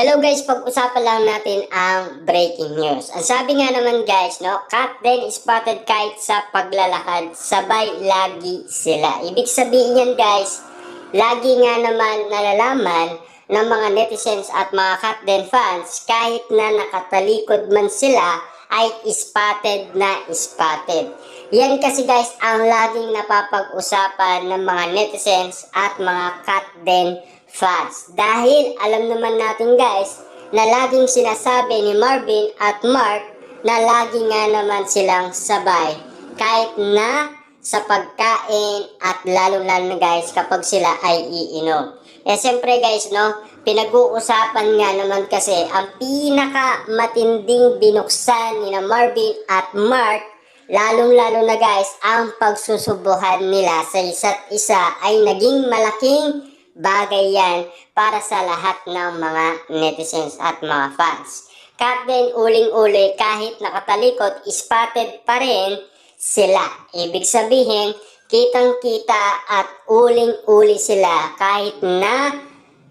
Hello guys, pag-usapan lang natin ang breaking news. Ang sabi nga naman guys, no, cat din spotted kahit sa paglalakad, sabay lagi sila. Ibig sabihin yan guys, lagi nga naman nalalaman ng mga netizens at mga cat den fans kahit na nakatalikod man sila ay spotted na spotted. Yan kasi guys ang laging napapag-usapan ng mga netizens at mga cat den fans. Dahil alam naman natin guys na laging sinasabi ni Marvin at Mark na lagi nga naman silang sabay. Kahit na sa pagkain at lalo-lalo na guys kapag sila ay iinom. Siyempre guys no, pinag-uusapan nga naman kasi ang pinaka-matinding binuksan ni na Marvin at Mark, lalong-lalo na guys, ang pagsusubuhan nila sa isa't isa ay naging malaking bagay yan para sa lahat ng mga netizens at mga fans. Kat din uling-uli kahit nakatalikod, spotted pa rin sila. Ibig sabihin, kitang-kita at uling-uli sila kahit na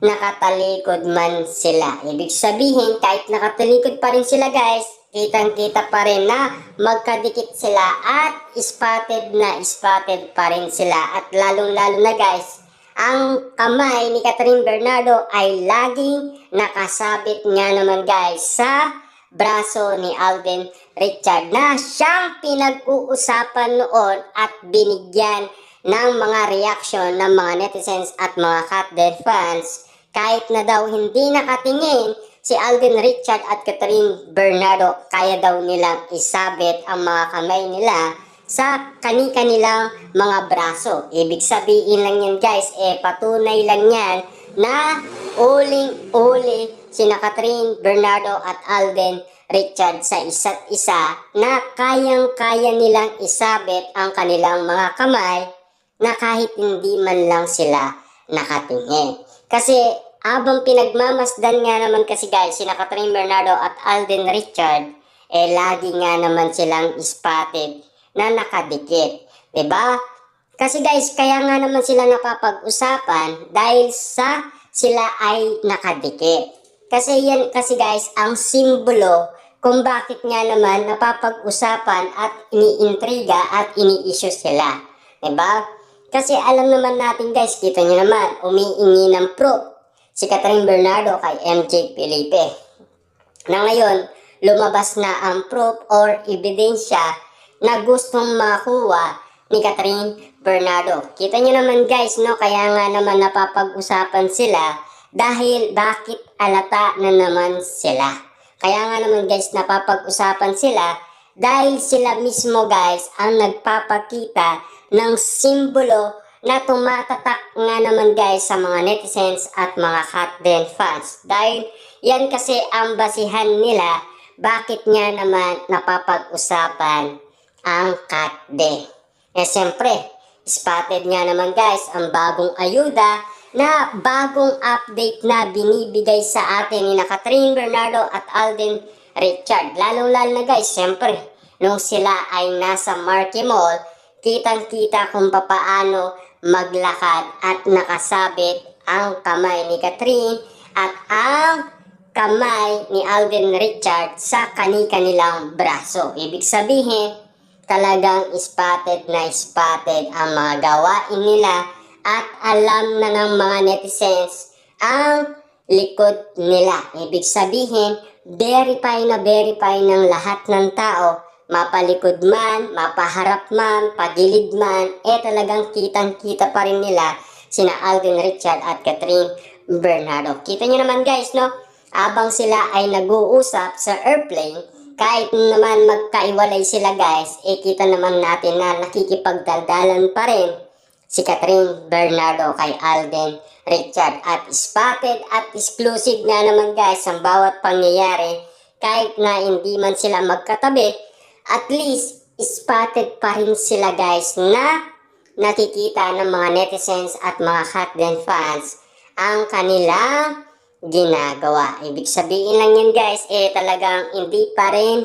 nakatalikod man sila. Ibig sabihin, kahit nakatalikod pa rin sila guys, kitang-kita pa rin na magkadikit sila at spotted pa rin sila. At lalong-lalo na guys, ang kamay ni Catherine Bernardo ay laging nakasabit nga naman guys sa braso ni Alden Richard na siyang pinag-uusapan noon at binigyan ng mga reaksyon ng mga netizens at mga cat den fans kahit na daw hindi nakatingin si Alden Richard at Catherine Bernardo, kaya daw nilang isabit ang mga kamay nila sa kani-kanilang mga braso. Ibig sabihin lang yan guys, patunay lang yan na uling-uli sina Catherine Bernardo at Alden Richard sa isa't isa na kayang-kaya nilang isabit ang kanilang mga kamay na kahit hindi man lang sila nakatingin. Kasi habang pinagmamasdan nga naman kasi guys sina Catherine Bernardo at Alden Richard, lagi nga naman silang spotted na nakadikit. Diba? Kasi guys, kaya nga naman sila napapag-usapan dahil sa sila ay nakadikit. Kasi yan kasi guys, ang simbolo kung bakit nga naman napapag-usapan at iniintriga at ini-issue sila. Diba? Kasi alam naman natin guys, kita nyo naman, umiingi ng proof si Catherine Bernardo kay MJ Felipe. Na ngayon, lumabas na ang proof or ebidensya na gustong makuha ni Catherine Bernardo. Kita nyo naman guys, no? Kaya nga naman napapag-usapan sila dahil bakit alata na naman sila. Kaya nga naman guys, napapag-usapan sila dahil sila mismo guys ang nagpapakita ng simbolo na tumatatak nga naman guys sa mga netizens at mga cat den fans. Dahil yan kasi ang basihan nila bakit nga naman napapag-usapan ang cat den. Siyempre, spotted nga naman guys ang bagong ayuda na bagong update na binibigay sa atin ni Catherine Bernardo at Alden Richard. Lalo-lalo na guys, siyempre, nung sila ay nasa Marquee Mall, kitang-kita kung papaano maglakad at nakasabit ang kamay ni Catherine at ang kamay ni Alden Richard sa kani-kanilang braso. Ibig sabihin, talagang spotted ang mga gawain nila at alam na ng mga netizens ang likod nila. Ibig sabihin, verify ng lahat ng tao, mapalikod man, mapaharap man, pagilid man, talagang kitang-kita pa rin nila sina Alden Richard at Catherine Bernardo. Kita nyo naman guys, no? Habang sila ay nag-uusap sa airplane, kahit naman magkaiwalay sila guys, kita naman natin na nakikipagdaldalan pa rin si Catherine Bernardo kay Alden Richard. At spotted at exclusive nga naman guys ang bawat pangyayari kahit na hindi man sila magkatabi, at least spotted pa rin sila guys na nakikita ng mga netizens at mga cat den fans ang kanilang ginagawa. Ibig sabihin lang yan guys, talagang hindi pa rin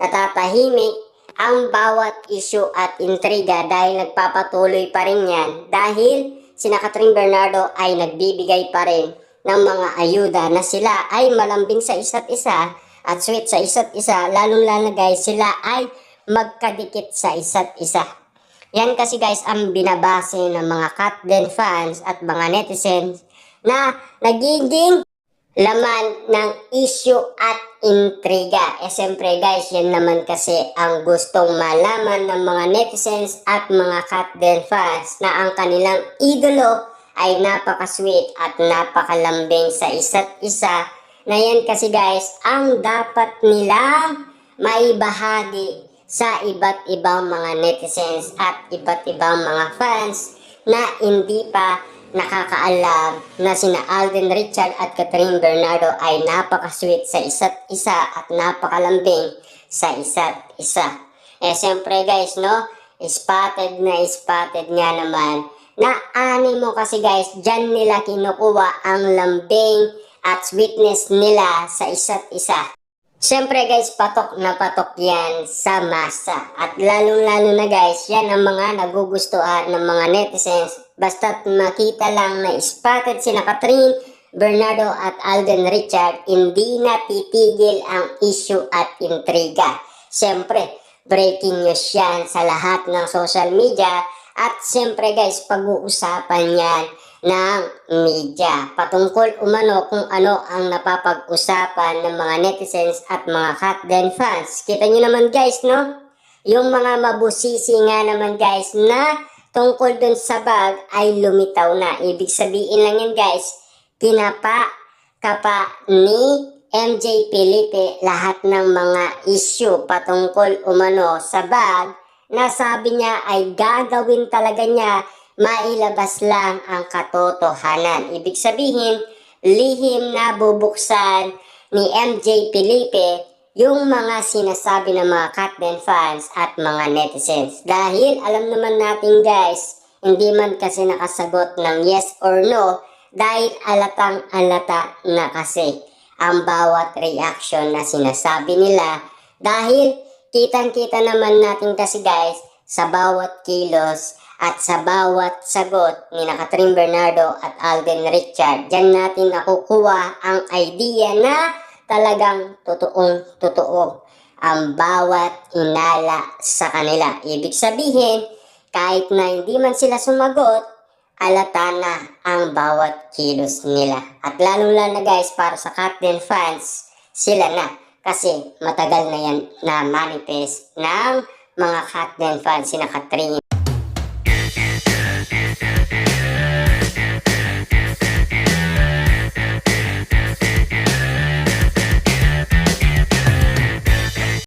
natatahimik ang bawat issue at intriga dahil nagpapatuloy pa rin yan dahil sina Catherine Bernardo ay nagbibigay pa rin ng mga ayuda na sila ay malambing sa isa't isa at sweet sa isa't isa, lalong-lalo guys, sila ay magkadikit sa isa't isa. Yan kasi guys ang binabase ng mga Katden fans at mga netizens na nagiging laman ng issue at intriga. Siyempre guys, yan naman kasi ang gustong malaman ng mga netizens at mga Katden fans na ang kanilang idolo ay napaka-sweet at napakalambing sa isa't isa. Na yan kasi guys, ang dapat nilang maibahagi sa iba't ibang mga netizens at iba't ibang mga fans na hindi pa nakakaalam na sina Alden Richard at Catherine Bernardo ay napaka-sweet sa isa't isa at napakalambing sa isa't isa. Siyempre guys, no, spotted nga naman na animo kasi guys, dyan nila kinukuha ang lambing at sweetness nila sa isa't isa. Siyempre guys, patok na patok yan sa masa. At lalong-lalo na guys, yan ang mga nagugustuhan ng mga netizens. Basta't makita lang na spotted sina Catherine Bernardo at Alden Richard, hindi na titigil ang issue at intriga. Siyempre, breaking news yan sa lahat ng social media. At siyempre guys, pag-uusapan yan ng media patungkol umano kung ano ang napapag-usapan ng mga netizens at mga Katden fans. Kita nyo naman guys, no? Yung mga mabusisi nga naman guys na tungkol dun sa bag ay lumitaw na. Ibig sabihin lang yan guys, kapa ni MJ Felipe lahat ng mga issue patungkol umano sa bag na sabi niya ay gagawin talaga niya, mailabas lang ang katotohanan. Ibig sabihin, lihim na bubuksan ni MJ Felipe yung mga sinasabi ng mga Katden fans at mga netizens. Dahil alam naman natin guys, hindi man kasi nakasagot ng yes or no, dahil alatang-alata na kasi ang bawat reaction na sinasabi nila. Dahil kitang-kita naman natin kasi guys, sa bawat kilos at sa bawat sagot ni Catherine Bernardo at Alden Richard, dyan natin nakukuha ang idea na talagang totoong-totoo ang bawat inala sa kanila. Ibig sabihin, kahit na hindi man sila sumagot, alata na ang bawat kilos nila. At lalo-lalo na guys, para sa Katden fans, sila na. Kasi matagal na yan na manifest ng mga Katden fans, sina Catherine